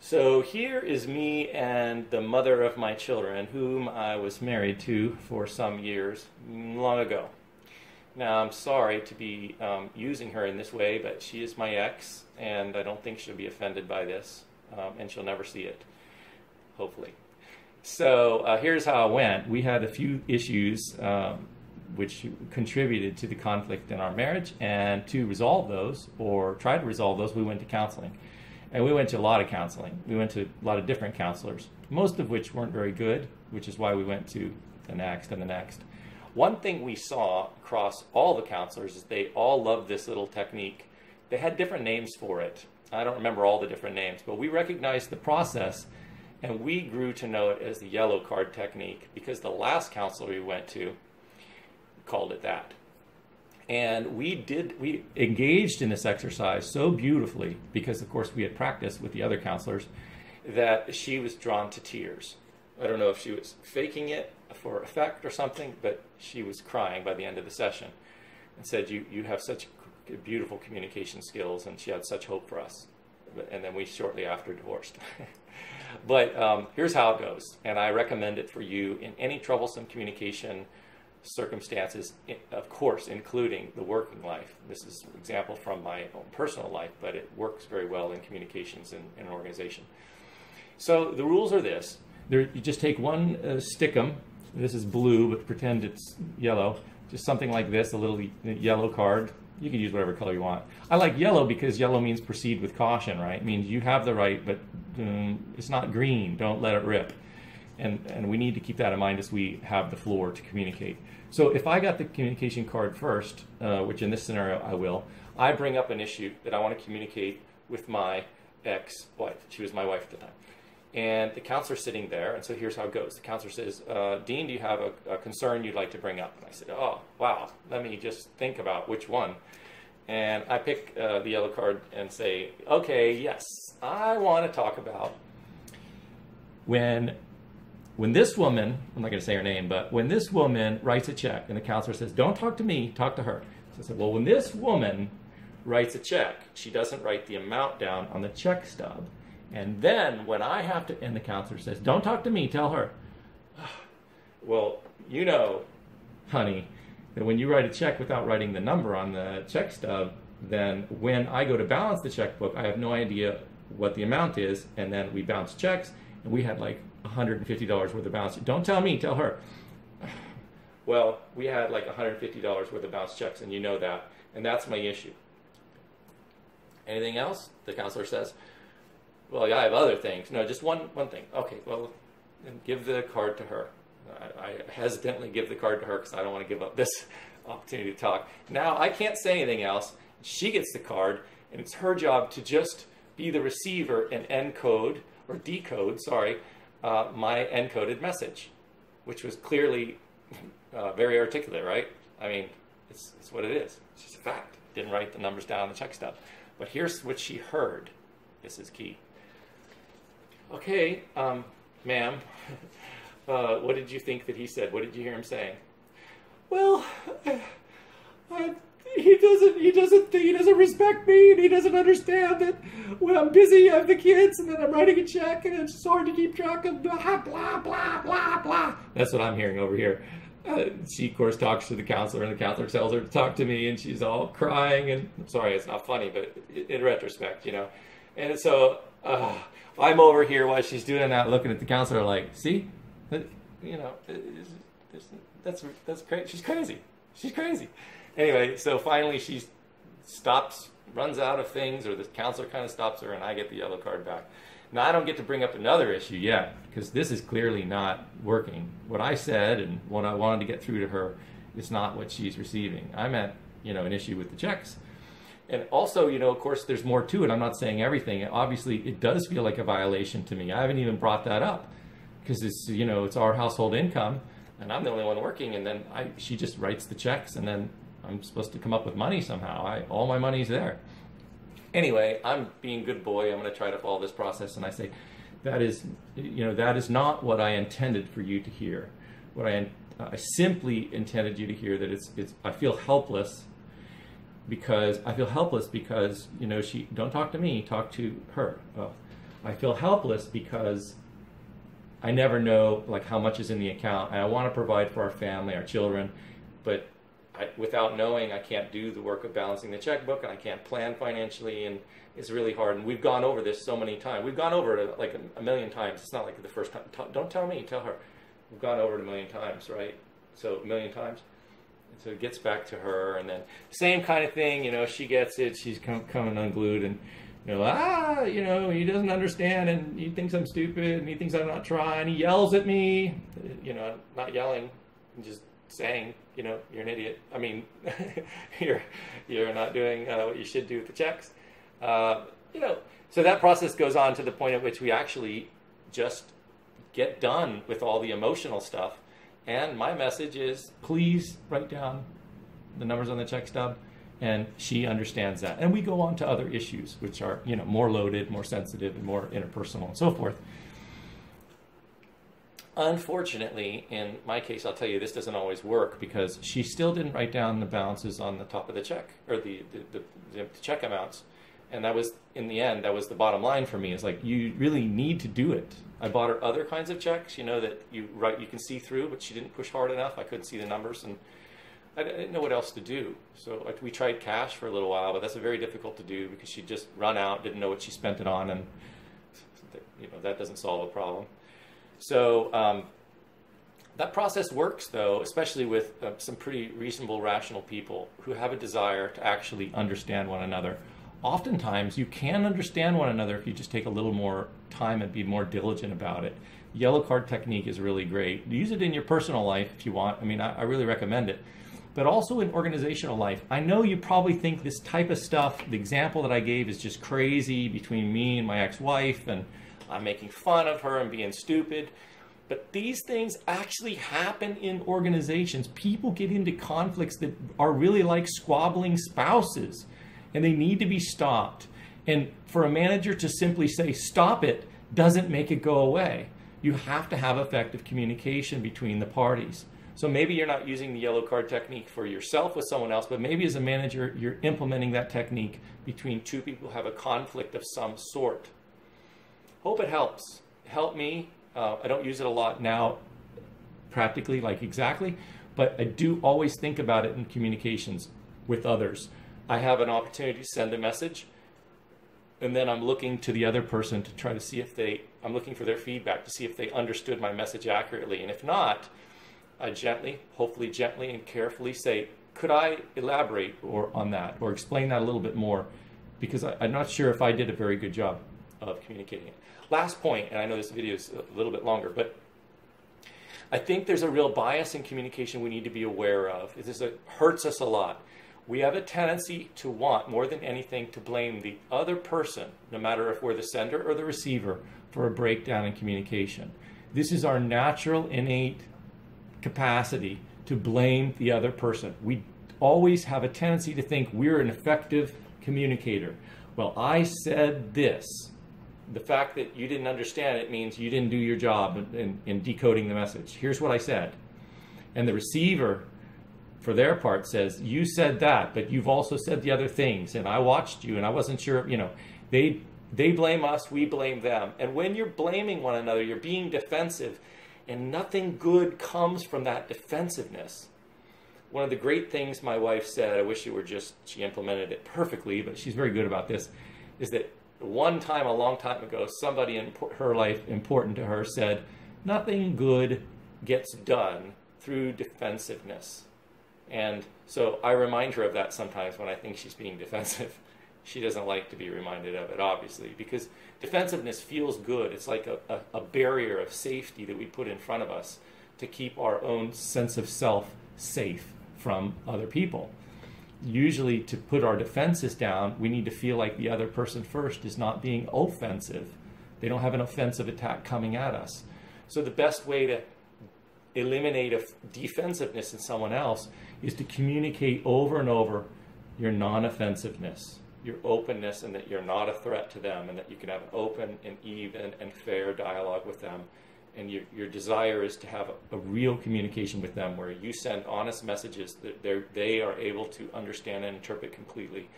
So here is me and the mother of my children, whom I was married to for some years, long ago. Now, I'm sorry to be using her in this way, but she is my ex, and I don't think she'll be offended by this, and she'll never see it, hopefully. So here's how it went. We had a few issues which contributed to the conflict in our marriage, and to resolve those, or try to resolve those, we went to counseling. And we went to a lot of counseling. We went to a lot of different counselors, most of which weren't very good, which is why we went to the next and the next. One thing we saw across all the counselors is they all loved this little technique. They had different names for it. I don't remember all the different names, but we recognized the process, and we grew to know it as the yellow card technique because the last counselor we went to called it that. And we engaged in this exercise so beautifully because, of course, we had practiced with the other counselors that she was drawn to tears. I don't know if she was faking it for effect or something, but she was crying by the end of the session and said, you have such beautiful communication skills, and she had such hope for us. And then we shortly after divorced. But here's how it goes, and I recommend it for you in any troublesome communication circumstances, of course, including the working life. This is an example from my own personal life, but it works very well in communications in an organization. So the rules are this. You just take one stickum. This is blue, but pretend it's yellow. Just something like this, a little yellow card. You can use whatever color you want. I like yellow because yellow means proceed with caution, right? It means you have the right, but it's not green. Don't let it rip. And we need to keep that in mind as we have the floor to communicate. So if I got the communication card first, which in this scenario I will, I bring up an issue that I want to communicate with my ex-wife. She was my wife at the time. And the counselor's sitting there, and so here's how it goes. The counselor says, Dean, do you have a concern you'd like to bring up? And I said, oh, wow, let me just think about which one. And I pick the yellow card and say, okay, yes, I want to talk about when this woman, I'm not going to say her name, but when this woman writes a check and the counselor says, don't talk to me, talk to her. So I said, well, when this woman writes a check, she doesn't write the amount down on the check stub. And then when I have to, and the counselor says, don't talk to me, tell her. Well, you know, honey, that when you write a check without writing the number on the check stub, then when I go to balance the checkbook, I have no idea what the amount is. And then we bounce checks, and we had like $150 worth of bounce. Don't tell me, tell her. Well, we had like $150 worth of bounce checks, and you know that. And that's my issue. Anything else? The counselor says, well, yeah, I have other things. No, just one thing. Okay, well, then give the card to her. I hesitantly give the card to her because I don't want to give up this opportunity to talk. Now, I can't say anything else. She gets the card, and it's her job to just be the receiver and encode, or decode, sorry, my encoded message, which was clearly very articulate, right? I mean, it's what it is. It's just a fact. Didn't write the numbers down on the check stub. But here's what she heard. This is key. Okay, ma'am, what did you think that he said? What did you hear him saying? Well, he doesn't respect me, and he doesn't understand that when I'm busy, I have the kids, and then I'm writing a check, and it's hard to keep track of blah, blah, blah, blah, blah. That's what I'm hearing over here. She, of course, talks to the counselor, and the counselor tells her to talk to me, and she's all crying, and I'm sorry, it's not funny, but in retrospect, you know. And so I'm over here while she's doing that, looking at the counselor like, see, you know, that's crazy. She's crazy. She's crazy. Anyway, so finally she stops, runs out of things, or the counselor kind of stops her, and I get the yellow card back. Now, I don't get to bring up another issue yet, because this is clearly not working. What I said and what I wanted to get through to her is not what she's receiving. I'm at, you know, an issue with the checks. And also, you know, of course, there's more to it. I'm not saying everything. Obviously, it does feel like a violation to me. I haven't even brought that up, because it's, you know, it's our household income, and I'm the only one working, and then she just writes the checks, and then I'm supposed to come up with money somehow. All my money's there. Anyway, I'm being a good boy. I'm going to try to follow this process, and I say, that is not what I intended for you to hear. What I simply intended you to hear that I feel helpless because you know, don't talk to me, talk to her. Oh, I feel helpless because I never know like how much is in the account, and I want to provide for our family, our children, but without knowing, I can't do the work of balancing the checkbook, and I can't plan financially, and it's really hard. And we've gone over this so many times. We've gone over it like a million times. It's not like the first time. Don't tell me, tell her. We've gone over it a million times, right? So a million times. And so it gets back to her, and then same kind of thing. You know, she gets it. She's coming unglued, and he doesn't understand, and he thinks I'm stupid, and he thinks I'm not trying. He yells at me, not yelling, just saying, you're an idiot. I mean, you're not doing what you should do with the checks. So that process goes on to the point at which we actually just get done with all the emotional stuff. And my message is, please write down the numbers on the check stub. And she understands that. And we go on to other issues, which are, more loaded, more sensitive, and more interpersonal, and so forth. Unfortunately, in my case, I'll tell you, this doesn't always work because she still didn't write down the balances on the top of the check, or the check amounts. And that was, in the end, that was the bottom line for me. Is like, you really need to do it. I bought her other kinds of checks, that you can see through, but she didn't push hard enough. I couldn't see the numbers, and I didn't know what else to do. So we tried cash for a little while, but that's very difficult to do because she'd just run out, didn't know what she spent it on, and that doesn't solve a problem. So that process works, though, especially with some pretty reasonable, rational people who have a desire to actually understand one another. Oftentimes, you can understand one another if you just take a little more time and be more diligent about it. Yellow card technique is really great. Use it in your personal life if you want. I mean, I really recommend it. But also in organizational life. I know you probably think this type of stuff, the example that I gave, is just crazy between me and my ex-wife, and I'm making fun of her and being stupid. But these things actually happen in organizations. People get into conflicts that are really like squabbling spouses, and they need to be stopped. And for a manager to simply say, stop it, doesn't make it go away. You have to have effective communication between the parties. So maybe you're not using the yellow card technique for yourself with someone else, but maybe as a manager, you're implementing that technique between two people who have a conflict of some sort. Hope it helps. Help me. I don't use it a lot now, practically, like exactly, but I do always think about it in communications with others. I have an opportunity to send a message, and then I'm looking to the other person to try to see if I'm looking for their feedback to see if they understood my message accurately. And if not, I hopefully gently and carefully say, could I elaborate on that or explain that a little bit more? Because I'm not sure if I did a very good job of communicating it. Last point, and I know this video is a little bit longer, but I think there's a real bias in communication we need to be aware of. It hurts us a lot. We have a tendency to want, more than anything, to blame the other person, no matter if we're the sender or the receiver, for a breakdown in communication. This is our natural, innate capacity to blame the other person. We always have a tendency to think we're an effective communicator. Well, I said this. The fact that you didn't understand it means you didn't do your job in decoding the message. Here's what I said. And the receiver, for their part, says, you said that, but you've also said the other things, and I watched you, and I wasn't sure, they blame us, we blame them. And when you're blaming one another, you're being defensive, and nothing good comes from that defensiveness. One of the great things my wife said, I wish she implemented it perfectly, but she's very good about this, is that one time, a long time ago, somebody in her life important to her said, nothing good gets done through defensiveness. And so I remind her of that sometimes when I think she's being defensive. She doesn't like to be reminded of it, obviously, because defensiveness feels good. It's like a barrier of safety that we put in front of us to keep our own sense of self safe from other people. Usually, to put our defenses down, we need to feel like the other person first is not being offensive. They don't have an offensive attack coming at us. So the best way to eliminate a defensiveness in someone else is to communicate over and over your non-offensiveness, your openness, and that you're not a threat to them, and that you can have an open and even and fair dialogue with them. And your desire is to have a real communication with them where you send honest messages that they are able to understand and interpret completely.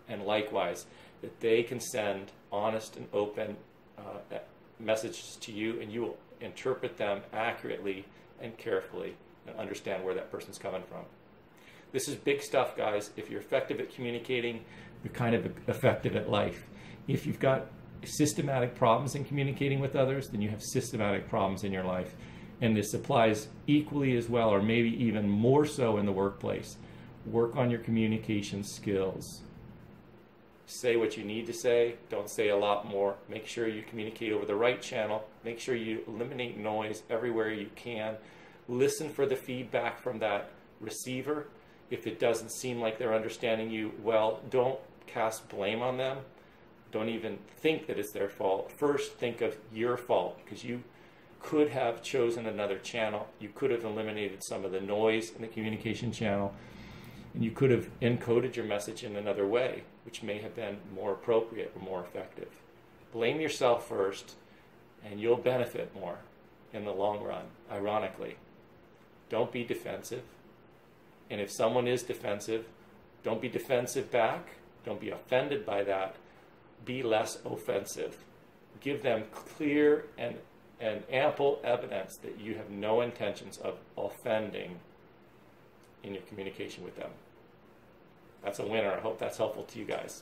And likewise, that they can send honest and open messages to you, and you will interpret them accurately and carefully and understand where that person's coming from. This is big stuff, guys. If you're effective at communicating, you're kind of effective at life. If you've got systematic problems in communicating with others, then you have systematic problems in your life. And this applies equally as well, or maybe even more so in the workplace. Work on your communication skills. Say what you need to say. Don't say a lot more. Make sure you communicate over the right channel. Make sure you eliminate noise everywhere you can. Listen for the feedback from that receiver. If it doesn't seem like they're understanding you well, don't cast blame on them. Don't even think that it's their fault. First, think of your fault, because you could have chosen another channel. You could have eliminated some of the noise in the communication channel, and you could have encoded your message in another way, which may have been more appropriate or more effective. Blame yourself first, and you'll benefit more in the long run, ironically. Don't be defensive. And if someone is defensive, don't be defensive back. Don't be offended by that. Be less offensive. Give them clear and ample evidence that you have no intentions of offending in your communication with them. That's a winner. I hope that's helpful to you guys.